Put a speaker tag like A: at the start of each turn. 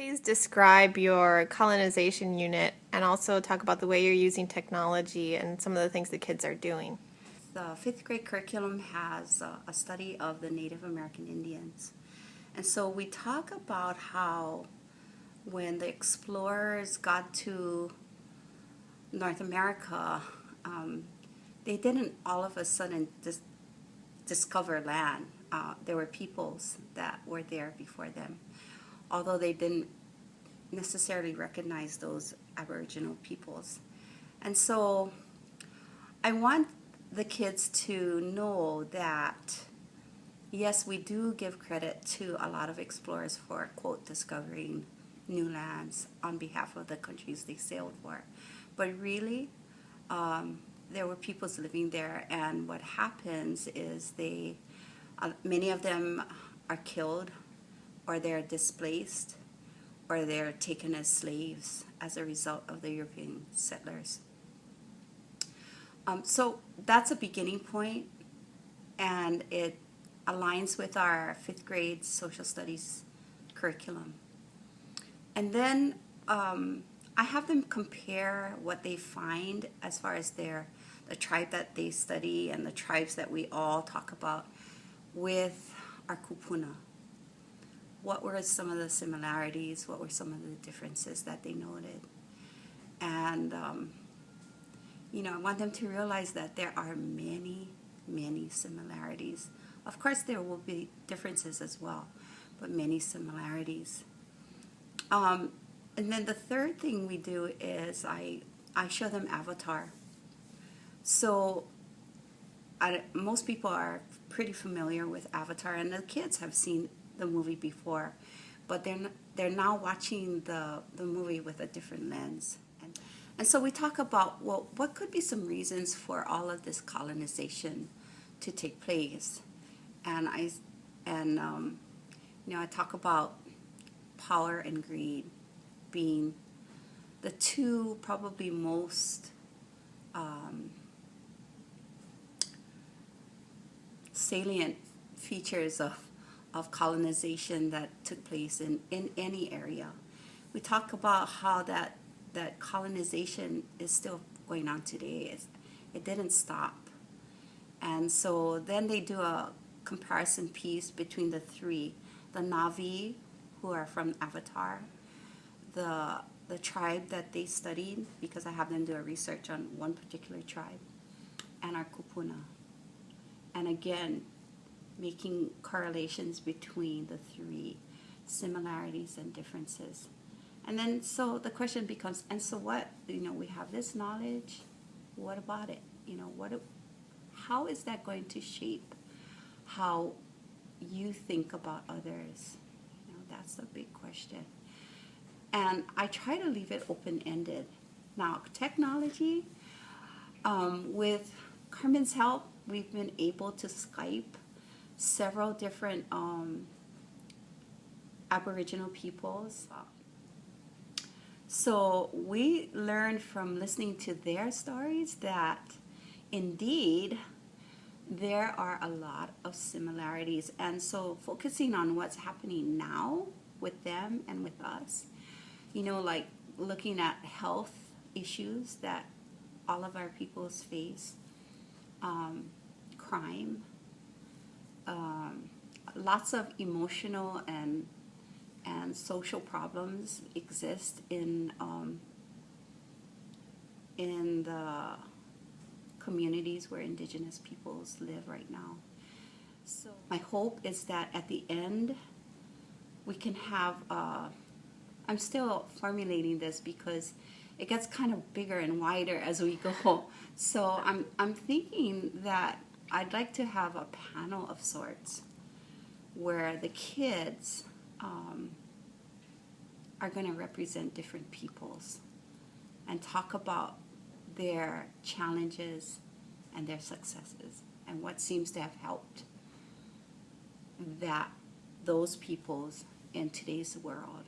A: Please describe your colonization unit and also talk about the way you're using technology and some of the things the kids are doing.
B: The fifth grade curriculum has a study of the Native American Indians. And so we talk about how when the explorers got to North America, they didn't all of a sudden discover land. There were peoples that were there before them, although they didn't necessarily recognize those Aboriginal peoples. And so I want the kids to know that, yes, we do give credit to a lot of explorers for, quote, discovering new lands on behalf of the countries they sailed for. But really, there were peoples living there, and what happens is many of them are killed, or they're displaced, or they're taken as slaves as a result of the European settlers. So that's a beginning point, and it aligns with our fifth grade social studies curriculum. And then I have them compare what they find as far as the tribe that they study and the tribes that we all talk about with our kupuna. What were some of the similarities? What were some of the differences that they noted? And I want them to realize that there are many, many similarities. Of course, there will be differences as well, but many similarities. And then the third thing we do is I show them Avatar. So most people are pretty familiar with Avatar, and the kids have seen the movie before, but they're now watching the movie with a different lens. And so we talk about, well, what could be some reasons for all of this colonization to take place? And I talk about power and greed being the two probably most salient features of colonization that took place in any area. We talk about how that colonization is still going on today. It didn't stop. And so then they do a comparison piece between the three: the Navi, who are from Avatar, the tribe that they studied, because I have them do a research on one particular tribe, and our kupuna. And again, making correlations between the three, similarities and differences. And then so the question becomes, and so what? We have this knowledge. What about it? How is that going to shape how you think about others? That's the big question. And I try to leave it open-ended. Now, technology, with Carmen's help, we've been able to Skype several different Aboriginal peoples. So we learned from listening to their stories that indeed there are a lot of similarities. And so focusing on what's happening now with them and with us, like looking at health issues that all of our peoples face, crime, lots of emotional and social problems exist in the communities where Indigenous peoples live right now. So my hope is that at the end we can have, I'm still formulating this because it gets kind of bigger and wider as we go. So I'm thinking that I'd like to have a panel of sorts where the kids are going to represent different peoples and talk about their challenges and their successes and what seems to have helped those peoples in today's world.